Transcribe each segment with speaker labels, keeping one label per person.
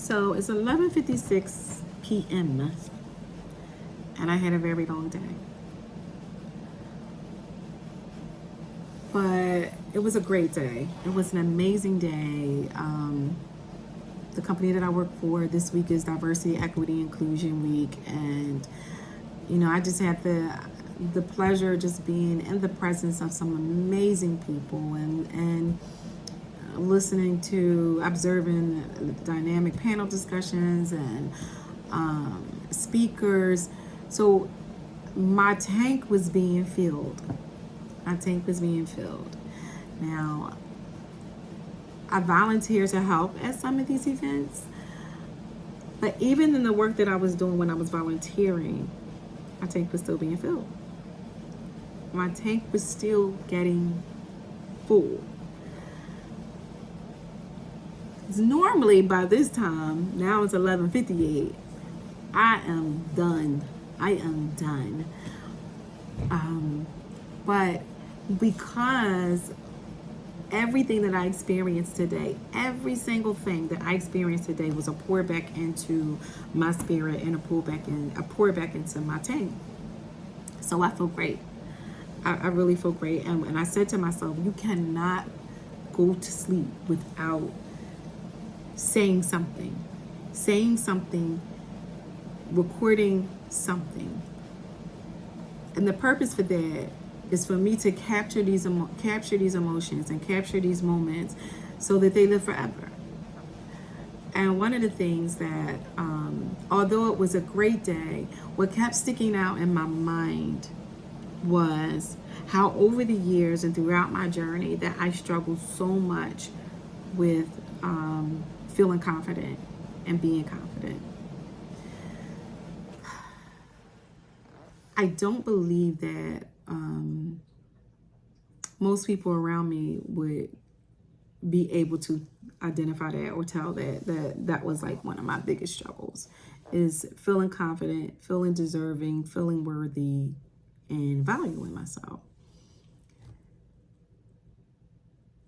Speaker 1: So it's 11:56 p.m. and I had a very long day. But it was a great day. It was an amazing day. The company that I work for this week is Diversity, Equity, Inclusion Week, and I just had the pleasure of just being in the presence of some amazing people and listening to, observing dynamic panel discussions and speakers. So my tank was being filled. My tank was being filled. Now, I volunteer to help at some of these events, but even in the work that I was doing when I was volunteering, my tank was still being filled. My tank was still getting full. Normally by this time, now it's 11:58, I am done. But because everything that I experienced today, every single thing that I experienced today was a pour back into my spirit and a pour back into my tank. So I feel great. I really feel great. And I said to myself, you cannot go to sleep without saying something, recording something. And the purpose for that is for me to capture these emotions and capture these moments so that they live forever. And one of the things that, although it was a great day, what kept sticking out in my mind was how over the years and throughout my journey that I struggled so much with feeling confident and being confident. I don't believe that most people around me would be able to identify that or tell that was like one of my biggest struggles, is feeling confident, feeling deserving, feeling worthy, and valuing myself.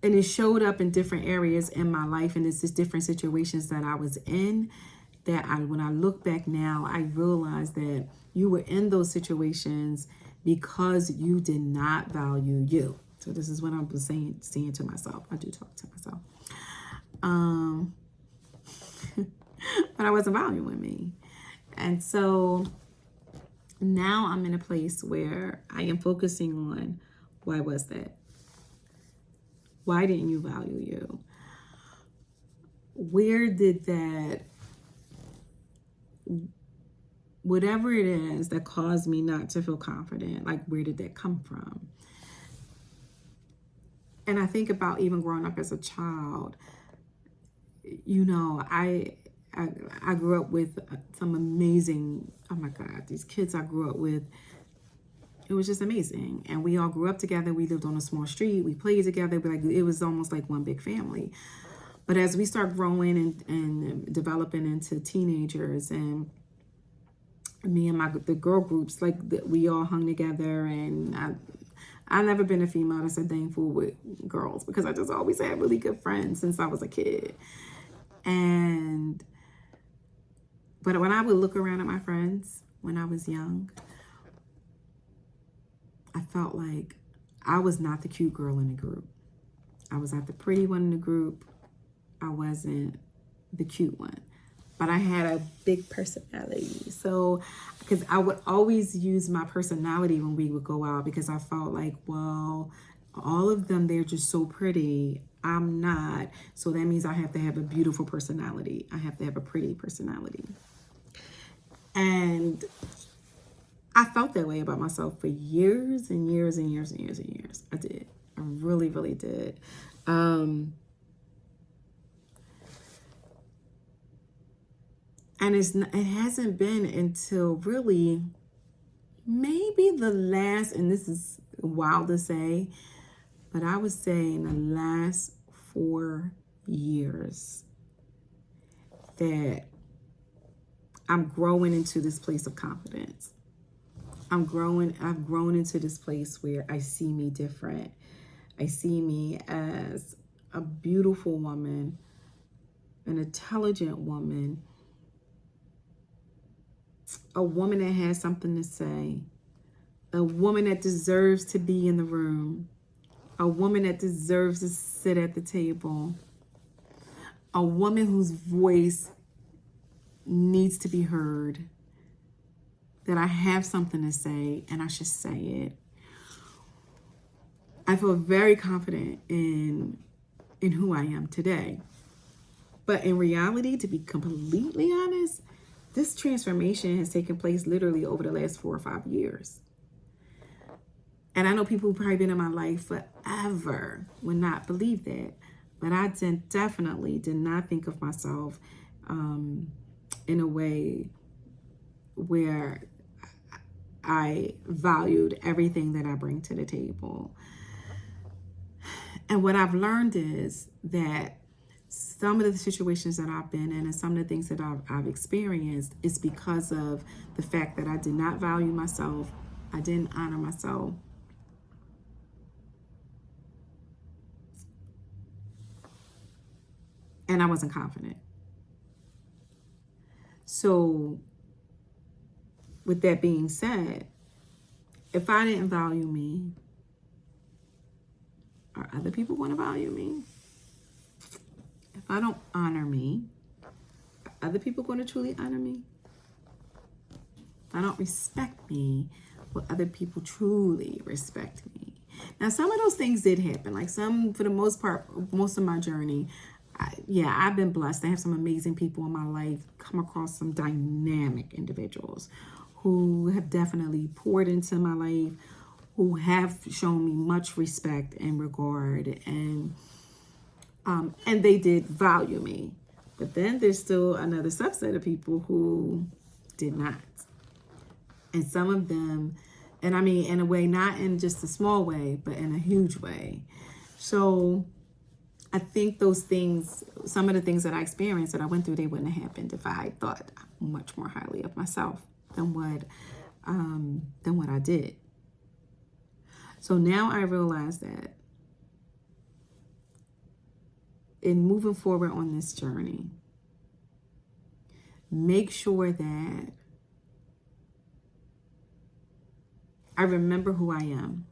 Speaker 1: And it showed up in different areas in my life, and it's just different situations that I was in that when I look back now, I realize that you were in those situations because you did not value you. So this is what I was saying to myself. I do talk to myself. But I wasn't valuing me. And so now I'm in a place where I am focusing on, why was that? Why didn't you value you? Where did that, whatever it is that caused me not to feel confident, like where did that come from? And I think about even growing up as a child, I grew up with some amazing, oh my God, these kids I grew up with, it was just amazing. And we all grew up together. We lived on a small street. We played together. But it was almost like one big family. But as we start growing and developing into teenagers, and me and the girl groups, like we all hung together, and I've never been a female that's a dang fool with girls because I just always had really good friends since I was a kid. But when I would look around at my friends when I was young, I felt like I was not the cute girl in the group. I was not the pretty one in the group. I wasn't the cute one. But I had a big personality. So, because I would always use my personality when we would go out, because I felt like, well, all of them, they're just so pretty. I'm not. So that means I have to have a beautiful personality. I have to have a pretty personality. And I felt that way about myself for years and years and years and years and years. I did. I really, really did. And it hasn't been until really maybe the last, and this is wild to say, but I would say in the last 4 years that I'm growing into this place of confidence. I've grown into this place where I see me different. I see me as a beautiful woman an intelligent woman, a woman that has something to say, a woman that deserves to be in the room, a woman that deserves to sit at the table, a woman whose voice needs to be heard, that I have something to say and I should say it. I feel very confident in who I am today. But in reality, to be completely honest, this transformation has taken place literally over the last 4 or 5 years. And I know people who've probably been in my life forever would not believe that. But I definitely did not think of myself in a way where I valued everything that I bring to the table. And what I've learned is that some of the situations that I've been in and some of the things that I've experienced is because of the fact that I did not value myself. I didn't honor myself. And I wasn't confident. So with that being said, if I didn't value me, are other people going to value me? If I don't honor me, are other people going to truly honor me? If I don't respect me, will other people truly respect me? Now, some of those things did happen. Like for the most part, most of my journey, I've been blessed. I have some amazing people in my life, come across some dynamic individuals who have definitely poured into my life, who have shown me much respect and regard, and they did value me. But then there's still another subset of people who did not. And some of them, and I mean in a way, not in just a small way, but in a huge way. So I think those things, some of the things that I experienced, that I went through, they wouldn't have happened if I thought much more highly of myself than what I did. So now I realize that in moving forward on this journey, make sure that I remember who I am.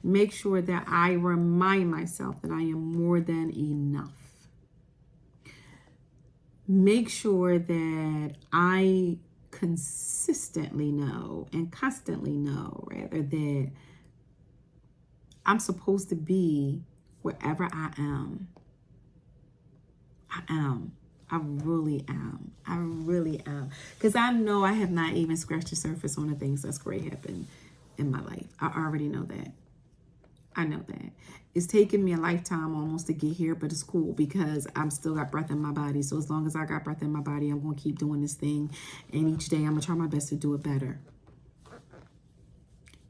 Speaker 1: Make sure that I remind myself that I am more than enough. Make sure that I consistently know and constantly know, rather, that I'm supposed to be wherever I am. I am. I really am. I really am. Because I know I have not even scratched the surface on the things that's great happen in my life. I already know that. I know that. It's taken me a lifetime almost to get here, but it's cool because I'm still got breath in my body. So as long as I got breath in my body, I'm going to keep doing this thing. And each day I'm going to try my best to do it better.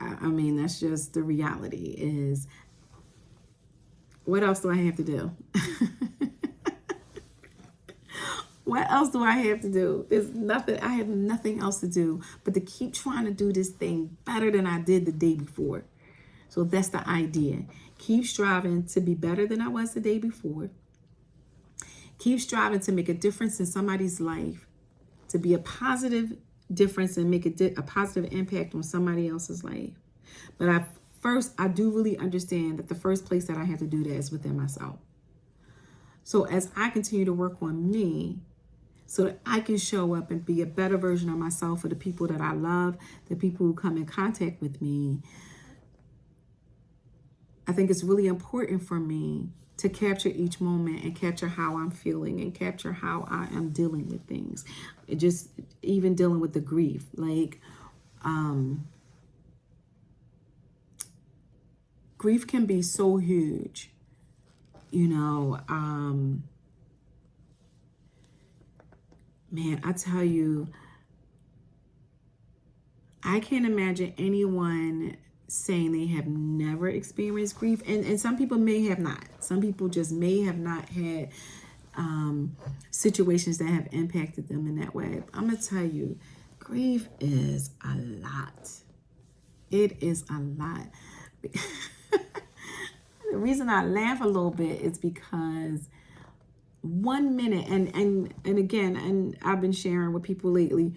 Speaker 1: I mean, that's just the reality. Is what else do I have to do? What else do I have to do? There's nothing. I have nothing else to do but to keep trying to do this thing better than I did the day before. So that's the idea. Keep striving to be better than I was the day before. Keep striving to make a difference in somebody's life, to be a positive difference and make a positive impact on somebody else's life. But I do really understand that the first place that I have to do that is within myself. So as I continue to work on me, so that I can show up and be a better version of myself for the people that I love, the people who come in contact with me, I think it's really important for me to capture each moment and capture how I'm feeling and capture how I am dealing with things. Just even dealing with the grief. Like, grief can be so huge, you know. Man, I tell you, I can't imagine anyone saying they have never experienced grief. And some people may have not. Some people just may have not had situations that have impacted them in that way. But I'm going to tell you, grief is a lot. It is a lot. The reason I laugh a little bit is because 1 minute. And again, and I've been sharing with people lately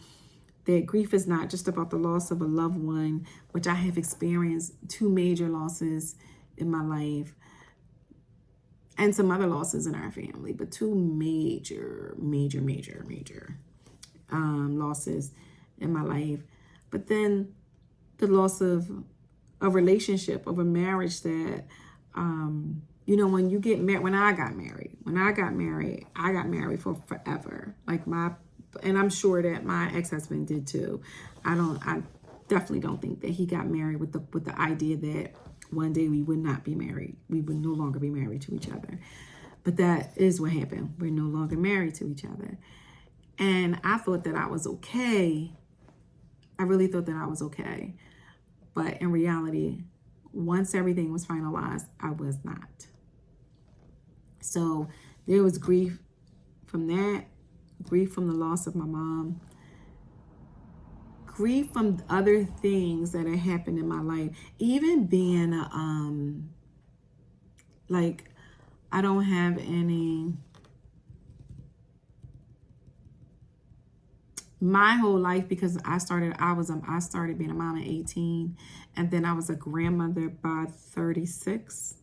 Speaker 1: that grief is not just about the loss of a loved one, which I have experienced 2 major losses in my life and some other losses in our family, but 2 major losses in my life. But then the loss of a relationship, of a marriage that, when you get married, when I got married, I got married for forever. And I'm sure that my ex-husband did too. I definitely don't think that he got married with the idea that one day we would not be married. We would no longer be married to each other. But that is what happened. We're no longer married to each other. And I thought that I was okay. I really thought that I was okay. But in reality, once everything was finalized, I was not. So there was grief from that, grief from the loss of my mom, grief from other things that had happened in my life. Even being I don't have any. My whole life, because I started being a mom at 18, and then I was a grandmother by 36.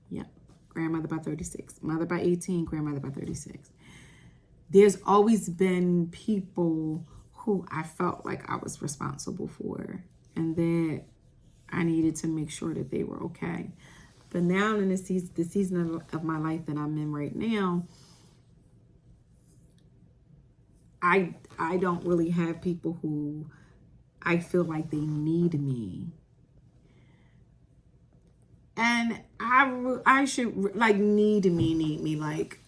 Speaker 1: Yep, grandmother by 36, mother by 18, grandmother by 36. There's always been people who I felt like I was responsible for, and that I needed to make sure that they were okay. But now in the season of my life that I'm in right now, I don't really have people who I feel like they need me. And I should need me like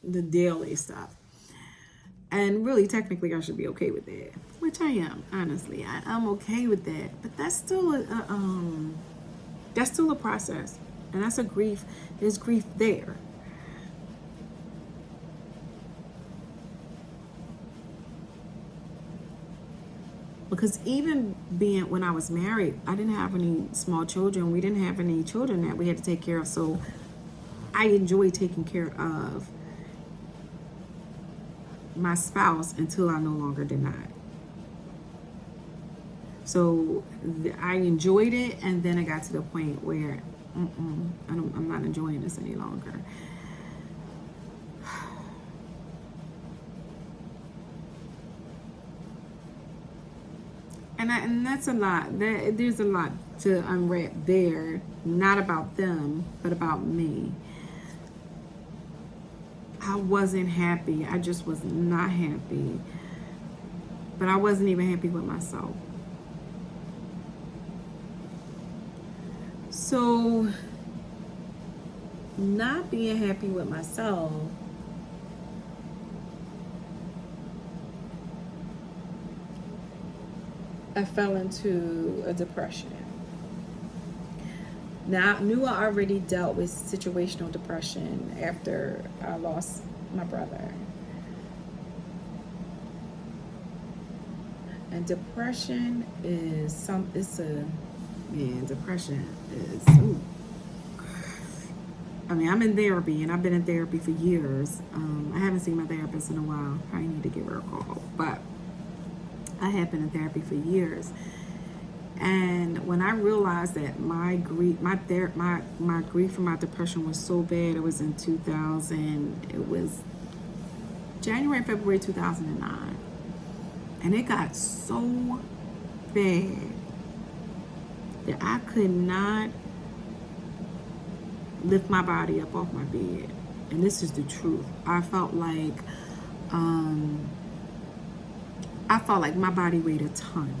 Speaker 1: the daily stuff. And really, technically, I should be okay with that, which I am. Honestly, I'm okay with that. But that's still a process, and that's a grief. There's grief there. Because even when I was married, I didn't have any small children. We didn't have any children that we had to take care of. So I enjoy taking care of my spouse until I no longer did not. So I enjoyed it, and then it got to the point where I'm not enjoying this any longer. And that's a lot. There's a lot to unwrap there, not about them, but about me. I wasn't happy. I just was not happy. But I wasn't even happy with myself. So, not being happy with myself, I fell into a depression. Now, I knew I already dealt with situational depression after I lost my brother. And depression is depression is, ooh. I mean, I'm in therapy, and I've been in therapy for years. I haven't seen my therapist in a while. I need to give her a call, but I have been in therapy for years. And when I realized that my grief and my depression was so bad, it was in 2000. It was January, February 2009, and it got so bad that I could not lift my body up off my bed. And this is the truth. I felt like my body weighed a ton.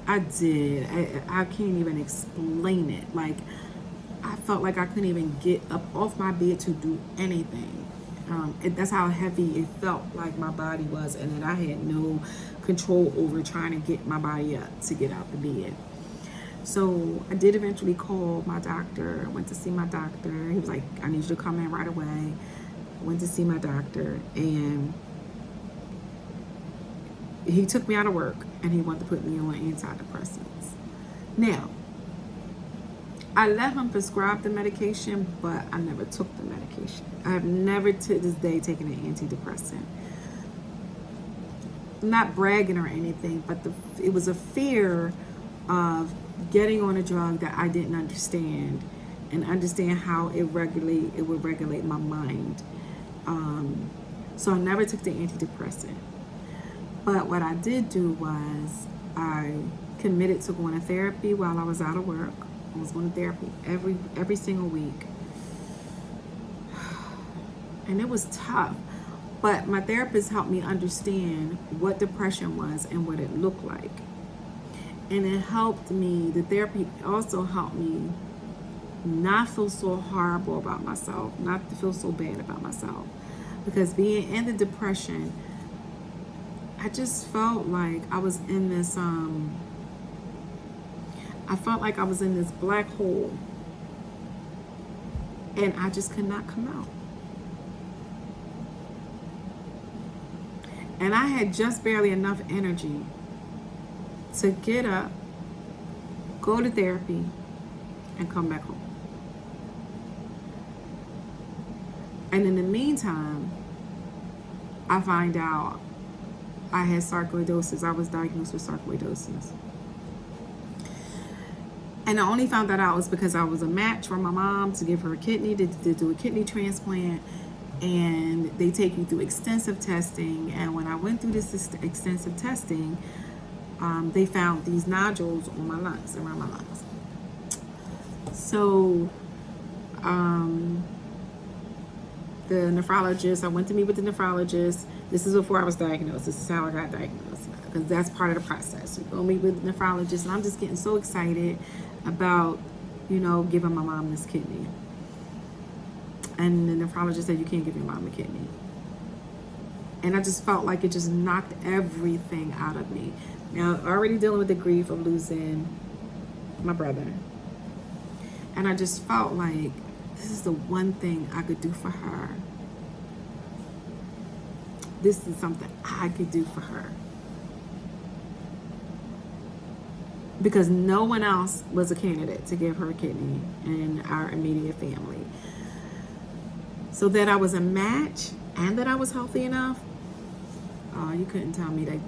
Speaker 1: I did. I can't even explain it. Like, I felt like I couldn't even get up off my bed to do anything. That's how heavy it felt like my body was, and that I had no control over trying to get my body up to get out the bed. So I did eventually call my doctor. I went to see my doctor. He was like, I need you to come in right away. I went to see my doctor, and he took me out of work, and he wanted to put me on antidepressants. Now, I let him prescribe the medication, but I never took the medication. I have never to this day taken an antidepressant. I'm not bragging or anything, but it was a fear of getting on a drug that I didn't understand, and understand how it would regulate my mind. So I never took the antidepressant. But what I did do was I committed to going to therapy while I was out of work. I was going to therapy every single week. And it was tough. But my therapist helped me understand what depression was and what it looked like. And it helped me, the therapy also helped me not feel so horrible about myself, not to feel so bad about myself. Because being in the depression, I just felt like I was in this, I felt like I was in this black hole, and I just could not come out. And I had just barely enough energy to get up, go to therapy, and come back home. And in the meantime, I find out I had sarcoidosis. I was diagnosed with sarcoidosis. And I only found that out was because I was a match for my mom to give her a kidney, to do a kidney transplant. And they take you through extensive testing. And when I went through this extensive testing, they found these nodules on my lungs, around my lungs. So the nephrologist, I went to meet with the nephrologist. This is before I was diagnosed. This is how I got diagnosed, because that's part of the process. You go meet with the nephrologist, and I'm just getting so excited about, giving my mom this kidney. And the nephrologist said, you can't give your mom a kidney. And I just felt like it just knocked everything out of me. Now, already dealing with the grief of losing my brother. And I just felt like this is the one thing I could do for her. This is something I could do for her. Because no one else was a candidate to give her a kidney in our immediate family. So that I was a match and that I was healthy enough, you couldn't tell me that.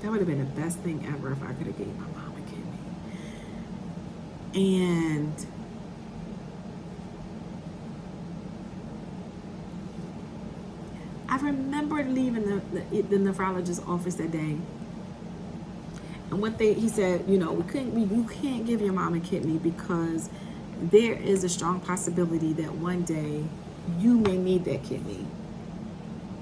Speaker 1: That would have been the best thing ever if I could have gave my mom a kidney. And I remember leaving the nephrologist's office that day. And he said, you can't give your mom a kidney because there is a strong possibility that one day you may need that kidney.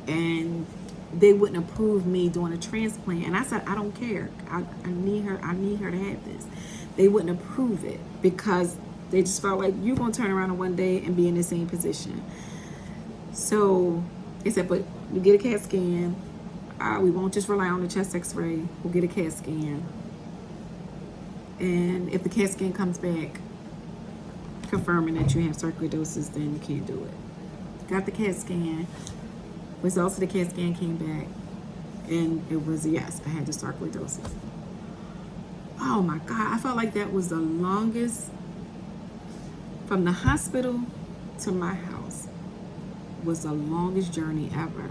Speaker 1: And they wouldn't approve me doing a transplant. And I said, I don't care. I need her to have this. They wouldn't approve it because they just felt like you're going to turn around one day and be in the same position. So they said, but you get a CAT scan. We won't just rely on the chest x-ray. We'll get a CAT scan. And if the CAT scan comes back confirming that you have sarcoidosis, then you can't do it. Got the CAT scan. Results of the CAT scan came back. And it was yes, I had the sarcoidosis. Oh my God, I felt like that was the longest, from the hospital to my house, was the longest journey ever.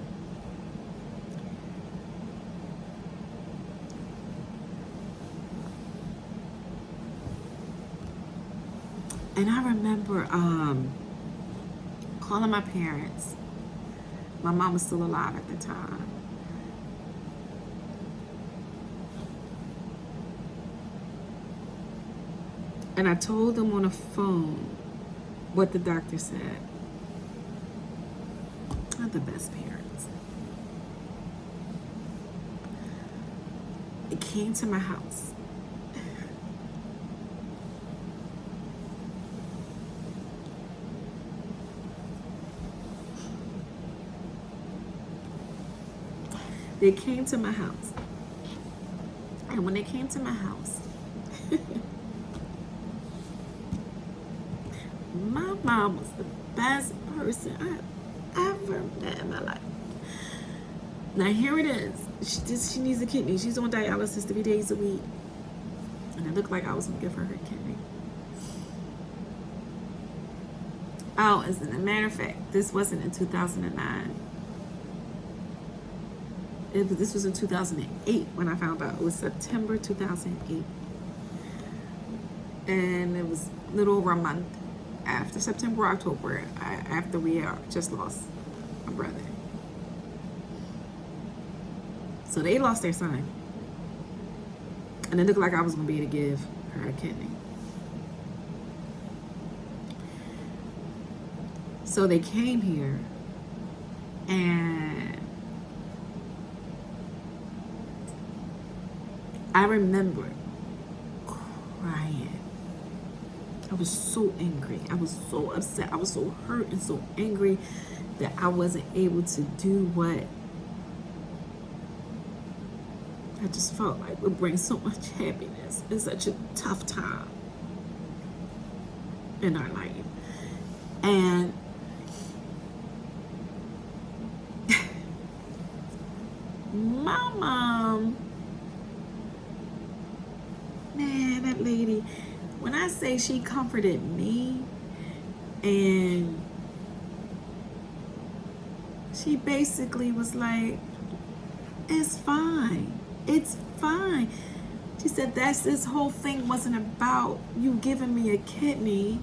Speaker 1: And I remember calling my parents. My mom was still alive at the time. And I told them on the phone what the doctor said. Not the best parents. It came to my house. They came to my house. And when they came to my house, my mom was the best person I've ever met in my life. Now here it is. She needs a kidney. She's on dialysis 3 days a week. And it looked like I was going to give her her kidney. Oh, as a matter of fact, this wasn't in 2009. This was in 2008 when I found out. It was September 2008. And it was a little over a month after September, October, after we just lost my brother. So they lost their son. And it looked like I was going to be able to give her a kidney. So they came here, and I remember crying. I was so angry. I was so upset. I was so hurt and so angry that I wasn't able to do what I just felt like would bring so much happiness in such a tough time in our life. And my mom, man, that lady, when I say she comforted me, and she basically was like, it's fine. It's fine. She said, this whole thing wasn't about you giving me a kidney.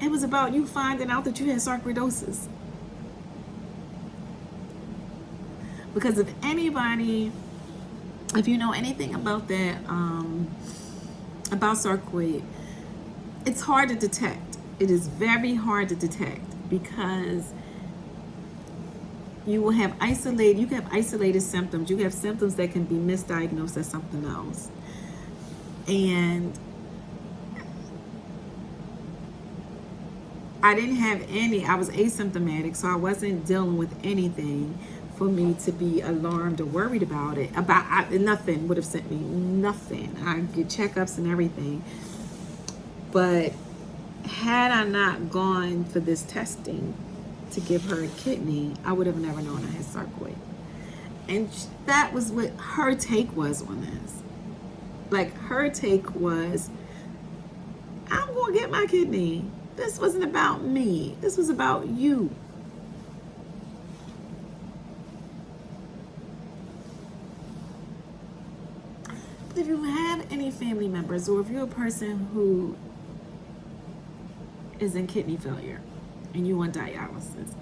Speaker 1: It was about you finding out that you had sarcoidosis. Because if you know anything about that, about sarcoid, it's hard to detect. It is very hard to detect because you can have isolated symptoms. You have symptoms that can be misdiagnosed as something else. And I didn't have any, I was asymptomatic, so I wasn't dealing with anything for me to be alarmed or worried about it. Nothing would have sent me, nothing. I get checkups and everything. But had I not gone for this testing to give her a kidney, I would have never known I had sarcoid. And that was what her take was on this. Like, her take was, I'm going to get my kidney. This wasn't about me. This was about you. But if you have any family members, or if you're a person who is in kidney failure and you on dialysis,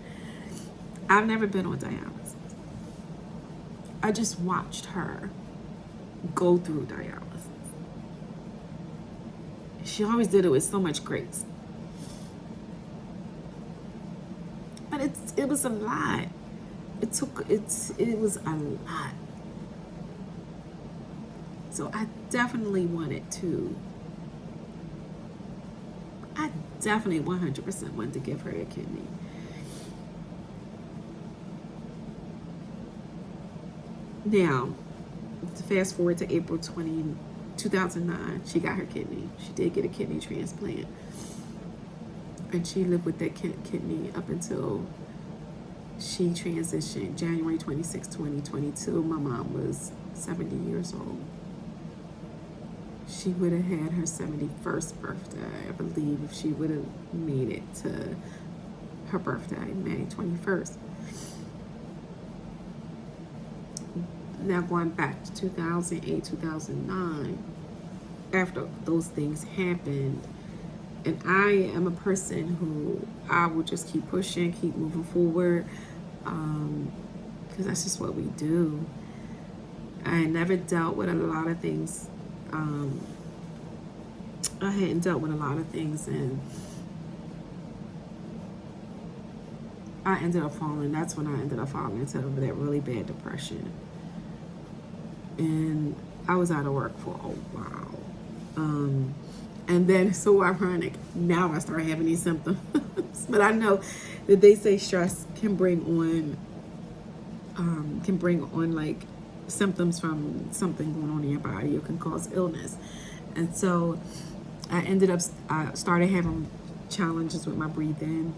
Speaker 1: I've never been on dialysis. I just watched her go through dialysis. She always did it with so much grace. But it was a lot. It was a lot. So I definitely 100% wanted to give her a kidney. Now, to fast forward to April 2009, she got her kidney. She did get a kidney transplant. And she lived with that kidney up until she transitioned January 26, 2022. My mom was 70 years old. She would have had her 71st birthday, I believe, if she would have made it to her birthday, May 21st. Now going back to 2008, 2009, after those things happened, and I am a person who I will just keep pushing, keep moving forward, because that's just what we do. I never dealt with a lot of things. I hadn't dealt with a lot of things, and I ended up falling. That's when I ended up falling into that really bad depression. And I was out of work for a while. And then it's so ironic, now I start having these symptoms. But I know that they say stress can bring on like symptoms from something going on in your body. It can cause illness. And so I started having challenges with my breathing.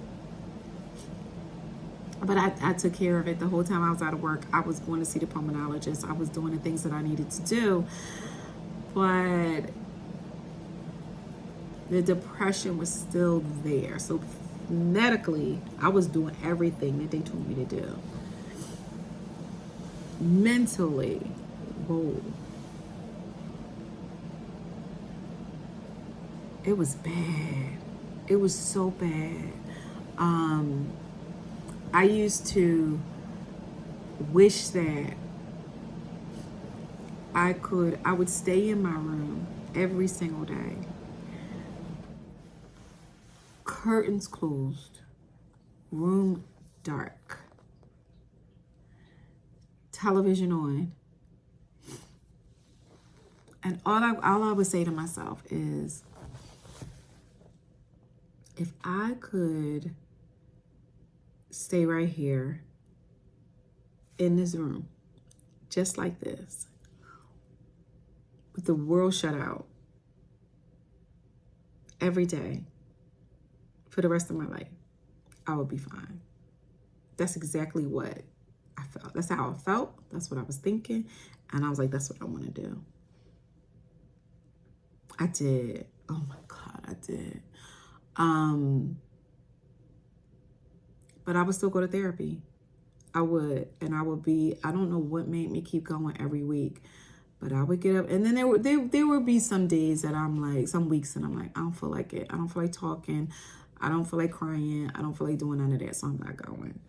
Speaker 1: But I took care of it the whole time I was out of work. I was going to see the pulmonologist. I was doing the things that I needed to do. but the depression was still there. So medically, I was doing everything that they told me to do. Mentally, whoa, it was bad. It was so bad. I used to wish that I would stay in my room every single day, curtains closed, room dark, television on, and all I would say to myself is, if I could stay right here in this room, just like this, with the world shut out every day for the rest of my life, I would be fine. That's exactly what I felt. That's how I felt. That's what I was thinking. And I was like, that's what I want to do. I did. Oh my God, I did. But I would still go to therapy. I would. And I would be, I don't know what made me keep going every week, but I would get up. And then there would be some days that I'm like, some weeks that I'm like, I don't feel like it. I don't feel like talking. I don't feel like crying. I don't feel like doing none of that. So I'm not going.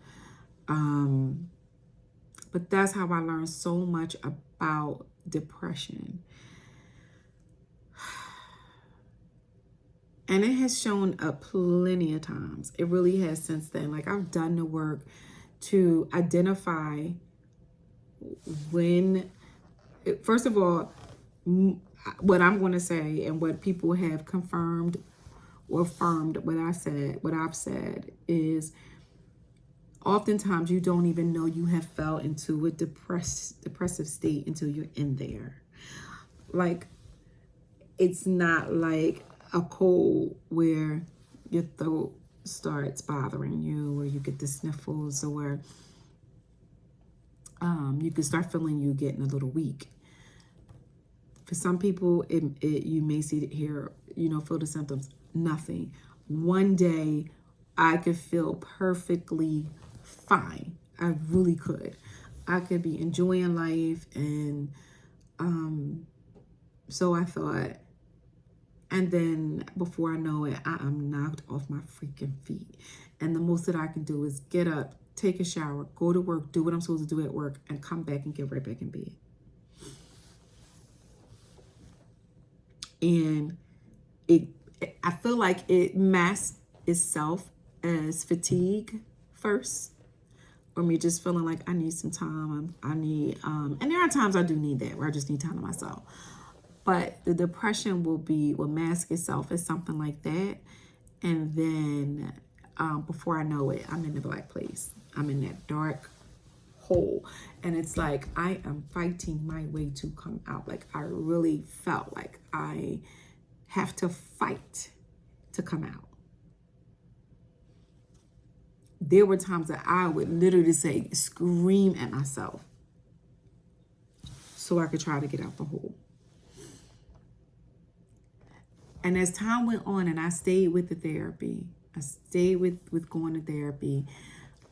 Speaker 1: But that's how I learned so much about depression. And it has shown up plenty of times. It really has since then. Like, I've done the work to identify when, first of all, what I'm going to say and what people have confirmed or affirmed what I've said is, oftentimes you don't even know you have fell into a depressive state until you're in there. Like, it's not like a cold where your throat starts bothering you, or you get the sniffles, or you can start feeling you getting a little weak. For some people, you may see it here, feel the symptoms. Nothing. One day, I could feel perfectly fine. I really could. I could be enjoying life, and so I thought. And then before I know it, I am knocked off my freaking feet. And the most that I can do is get up, take a shower, go to work, do what I'm supposed to do at work, and come back and get right back in bed. And I feel like it masks itself as fatigue first, or me just feeling like I need some time. And there are times I do need that, where I just need time to myself. But the depression will mask itself as something like that. And then before I know it, I'm in the black place. I'm in that dark hole. And it's like I am fighting my way to come out. Like, I really felt like I have to fight to come out. There were times that I would literally scream at myself so I could try to get out the hole. And as time went on and I stayed with the therapy, I stayed with going to therapy,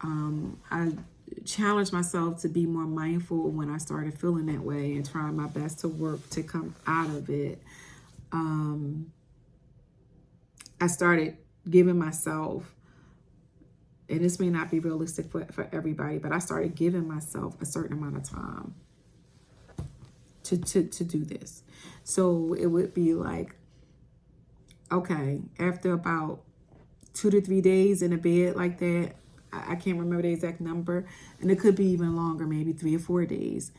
Speaker 1: I challenged myself to be more mindful when I started feeling that way and trying my best to work to come out of it. I started giving myself, and this may not be realistic for everybody, but I started giving myself a certain amount of time to do this. So it would be like, okay, after about 2 to 3 days in a bed like that, I can't remember the exact number, and it could be even longer, maybe 3 or 4 days.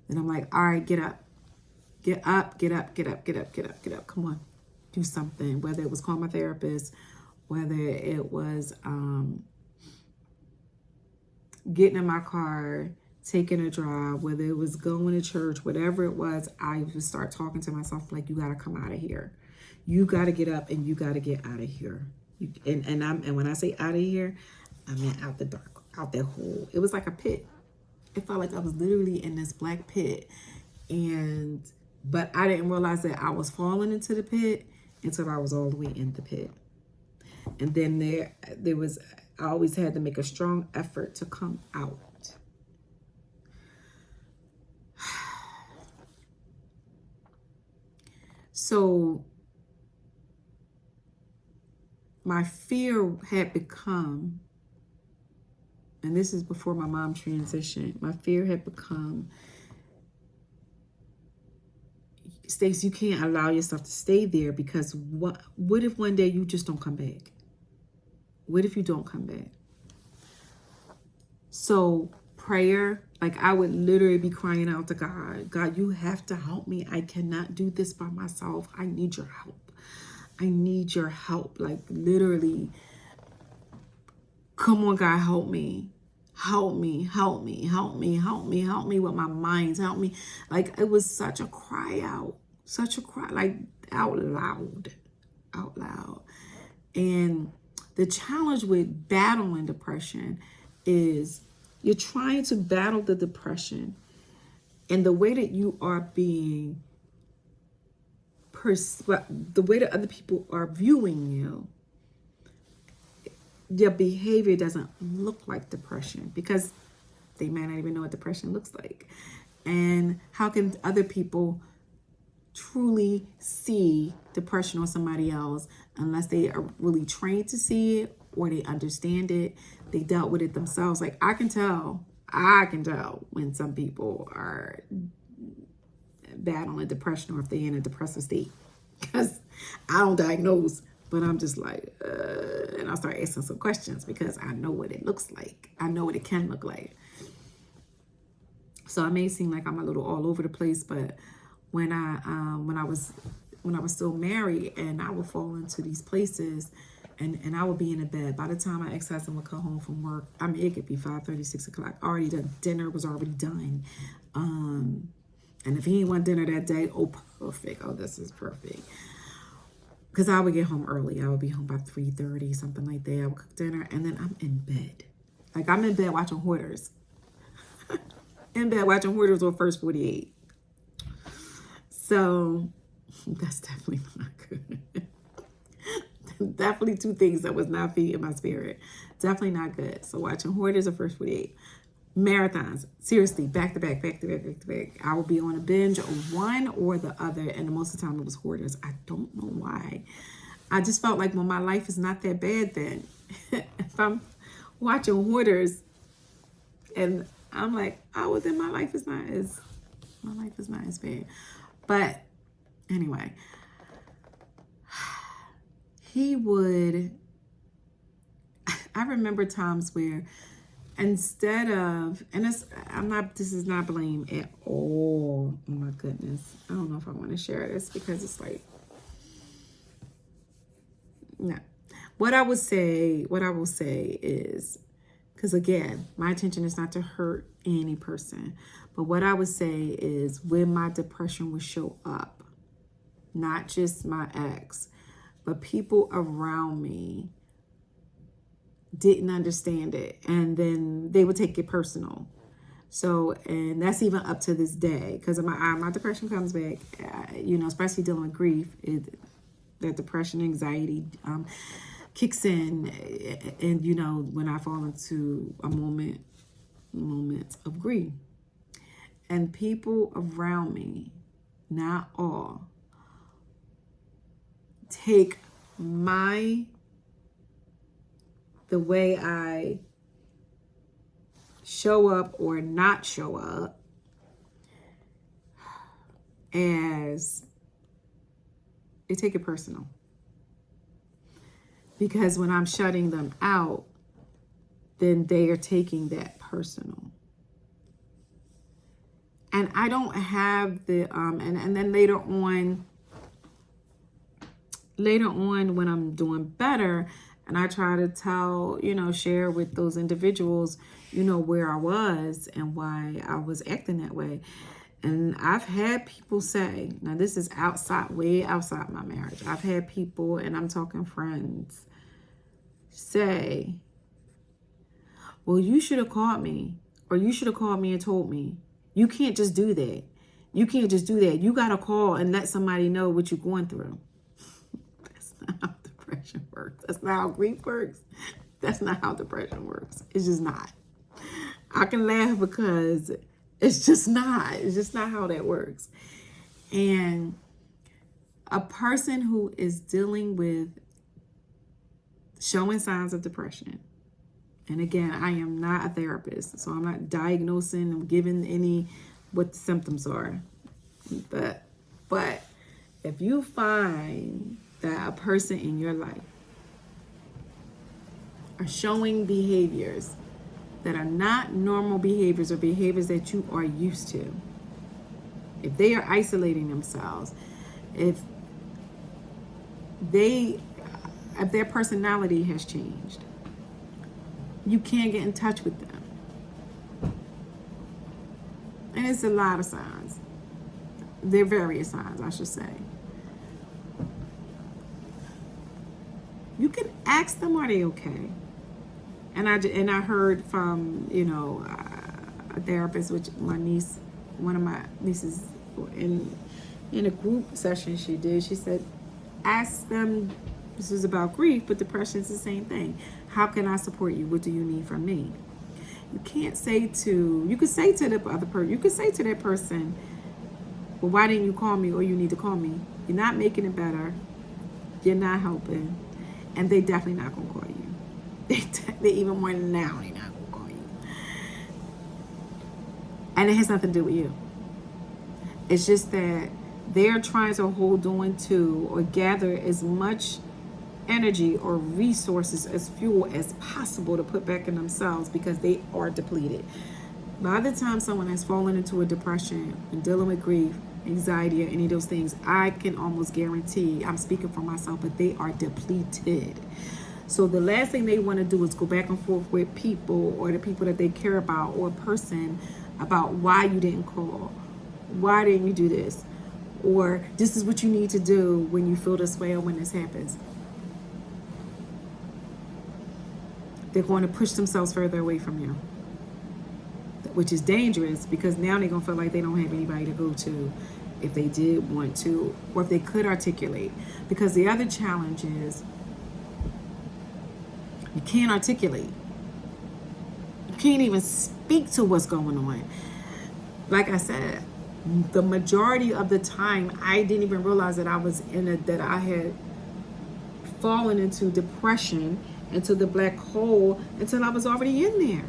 Speaker 1: Then I'm like, all right, get up. Get up, get up, get up, get up, get up, get up. Come on, do something. Whether it was call my therapist, whether it was getting in my car, taking a drive, whether it was going to church, whatever it was, I would start talking to myself like, you got to come out of here. You got to get up and you got to get out of here. And when I say out of here, I mean out the dark, out that hole. It was like a pit. It felt like I was literally in this black pit, and But I didn't realize that I was falling into the pit until I was all the way in the pit. And then there was, I always had to make a strong effort to come out. So my fear had become, and this is before my mom transitioned, my fear had become, Stacey, you can't allow yourself to stay there, because what if one day you just don't come back? What if you don't come back? So prayer, like I would literally be crying out to God, God, you have to help me. I cannot do this by myself. I need your help. I need your help. Like literally, come on, God, help me. Help me, help me, help me, help me, help me with my minds, help me. Like it was such a cry out, such a cry, like out loud. And the challenge with battling depression is you're trying to battle the depression, and the way that you are being, the way that other people are viewing you, your behavior doesn't look like depression, because they might not even know what depression looks like. And how can other people truly see depression on somebody else unless they are really trained to see it, or they understand it, they dealt with it themselves? Like I can tell when some people are battling depression, or if they're in a depressive state, because I don't diagnose, but I'm just like, and I'll start asking some questions because I know what it looks like. I know what it can look like. So I may seem like I'm a little all over the place, but when I was still married, and I would fall into these places, and I would be in a bed. By the time my ex-husband would come home from work, I mean, it could be 5:30, 6 o'clock, already done. Dinner was already done. And if he didn't want dinner that day, oh, perfect. Oh, this is perfect. Because I would get home early. I would be home by 3:30, something like that. I would cook dinner, and then I'm in bed. Like I'm in bed watching Hoarders. In bed watching Hoarders on First 48. So that's definitely not good. Definitely two things that was not feeding my spirit. Definitely not good. So watching Hoarders or First 48. Marathons, seriously, back to back. I will be on a binge of one or the other, and most of the time it was Hoarders. I don't know why. I just felt like, well, my life is not that bad then. If I'm watching Hoarders, and I'm like, oh, well, then my life is not as bad. But anyway, he would. I remember times where, instead of, and this is not blame at all. Oh my goodness. I don't know if I want to share this, because it's like, no. What I will say is, because again, my intention is not to hurt any person, but what I would say is, when my depression would show up, not just my ex, but people around me didn't understand it, and then they would take it personal. So, and that's even up to this day, because my depression comes back, especially dealing with grief. That depression, anxiety kicks in, and when I fall into a moment of grief, and people around me, not all, take the way I show up or not show up as, they take it personal. Because when I'm shutting them out, then they are taking that personal. And I don't have the, and then later on when I'm doing better, and I try to tell, share with those individuals, where I was and why I was acting that way. And I've had people say, now this is way outside my marriage. I've had people, and I'm talking friends, say, well, you should have called me, or you should have called me and told me. You can't just do that. You can't just do that. You got to call and let somebody know what you're going through. That's not how depression works. That's not how grief works. That's not how depression works. It's just not. I can laugh because it's just not. It's just not how that works. And a person who is dealing with showing signs of depression, and again, I am not a therapist, so I'm not diagnosing, I'm giving any what the symptoms are. But if you find that a person in your life are showing behaviors that are not normal behaviors or behaviors that you are used to, if they are isolating themselves, if their personality has changed, you can't get in touch with them. And it's a lot of signs. There are various signs, I should say. You can ask them, are they okay? And I heard from, a therapist, which one of my nieces, in a group session she did, she said, ask them, this is about grief, but depression is the same thing. How can I support you? What do you need from me? You could say to the other person, you could say to that person, well, why didn't you call me? Or you need to call me. You're not making it better. You're not helping. And they definitely not going to call you. They even more now, they're not going to call you. And it has nothing to do with you. It's just that they're trying to hold on to or gather as much energy or resources as fuel as possible to put back in themselves because they are depleted. By the time someone has fallen into a depression and dealing with grief, anxiety, or any of those things, I can almost guarantee, I'm speaking for myself, but they are depleted. So the last thing they want to do is go back and forth with people or the people that they care about or a person about why you didn't call, why didn't you do this, or this is what you need to do when you feel this way or when this happens. They're going to push themselves further away from you, which is dangerous because now they're going to feel like they don't have anybody to go to if they did want to, or if they could articulate. Because the other challenge is you can't articulate. You can't even speak to what's going on. Like I said, the majority of the time, I didn't even realize that that I had fallen into depression, into the black hole, until I was already in there.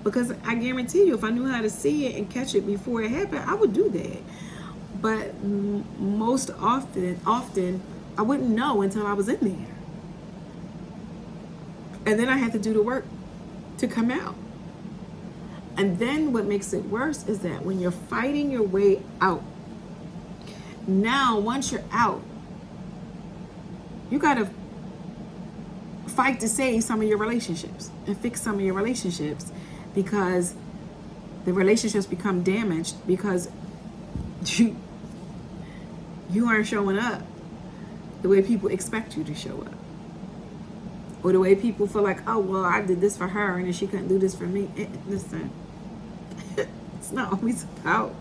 Speaker 1: Because I guarantee you, if I knew how to see it and catch it before it happened, I would do that. But most often, I wouldn't know until I was in there. And then I had to do the work to come out. And then what makes it worse is that when you're fighting your way out, now once you're out, you got to fight to save some of your relationships and fix some of your relationships, because the relationships become damaged because you aren't showing up the way people expect you to show up, or the way people feel like, oh well, I did this for her and then she couldn't do this for me. Listen, it's not always about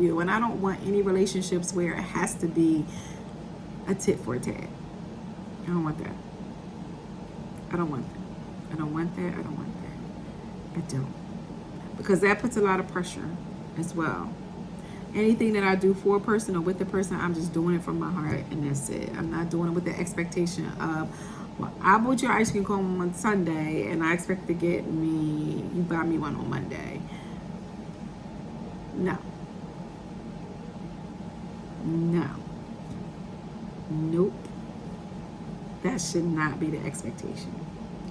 Speaker 1: you. And I don't want any relationships where it has to be a tit for tat. I don't want that. I don't want that. I don't. Because that puts a lot of pressure as well. Anything that I do for a person or with a person, I'm just doing it from my heart, and that's it. I'm not doing it with the expectation of, well, I bought your ice cream cone on Sunday and I expect to you buy me one on Monday. No. Nope. That should not be the expectation.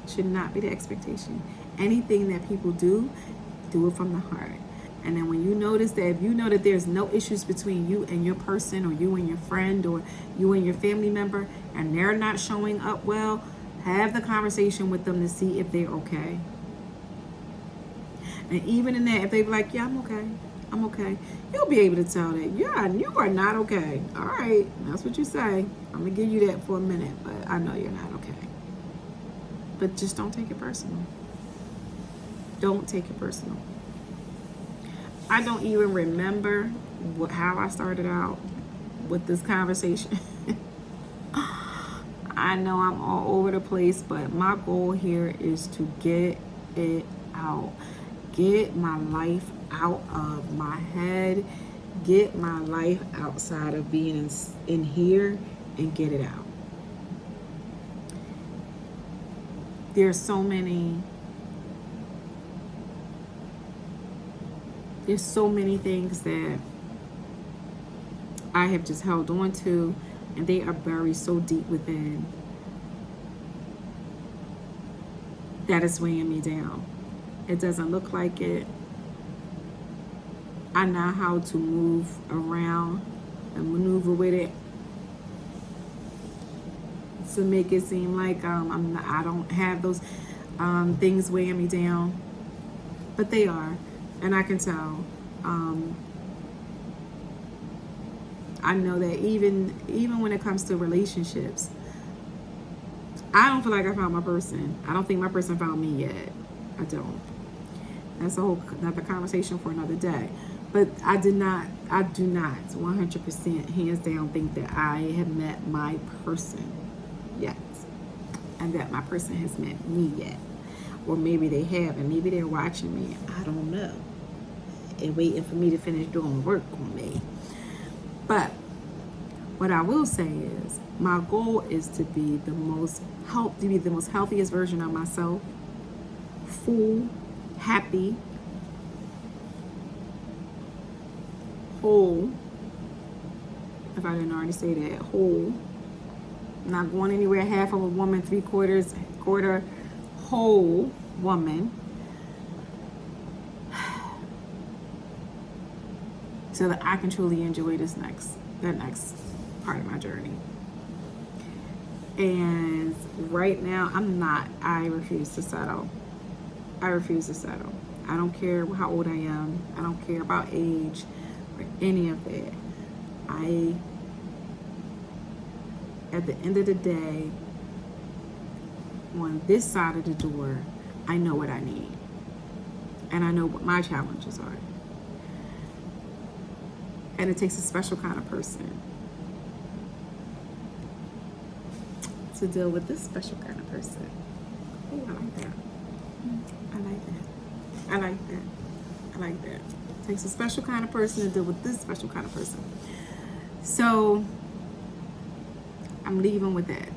Speaker 1: Should not be the expectation. Anything that people do it from the heart. And then when you notice that, if you know that there's no issues between you and your person, or you and your friend, or you and your family member, and they're not showing up well, have the conversation with them to see if they're okay. And even in that, if they're like, yeah, I'm okay, you'll be able to tell that, yeah, you are not okay. All right, that's what you say. I'm going to give you that for a minute, but I know you're not okay. But just don't take it personal. Don't take it personal. I don't even remember how I started out with this conversation. I know I'm all over the place, but my goal here is to get it out. Get my life out of my head. Get my life outside of being in here and get it out. There's so many things that I have just held on to, and they are buried so deep within that it's weighing me down. It doesn't look like it. I know how to move around and maneuver with it to make it seem like I don't have those things weighing me down, but they are, and I can tell. I know that even when it comes to relationships, I don't feel like I found my person. I don't think my person found me yet. I don't. That's another conversation for another day. But I do not 100% hands down think that I have met my person yet, and that my person has met me yet. Or maybe they have, and maybe they're watching me. I don't know, and waiting for me to finish doing work on me. But what I will say is, my goal is to be the most healthiest version of myself, full, happy, whole. If I didn't already say that, whole. Not going anywhere, half of a woman, quarter whole woman. So that I can truly enjoy that next part of my journey. And right now, I refuse to settle. I don't care how old I am. I don't care about age or any of that. At the end of the day, on this side of the door, I know what I need. And I know what my challenges are. And it takes a special kind of person to deal with this special kind of person. Oh, I like that. I like that. It takes a special kind of person to deal with this special kind of person. So I'm leaving with that.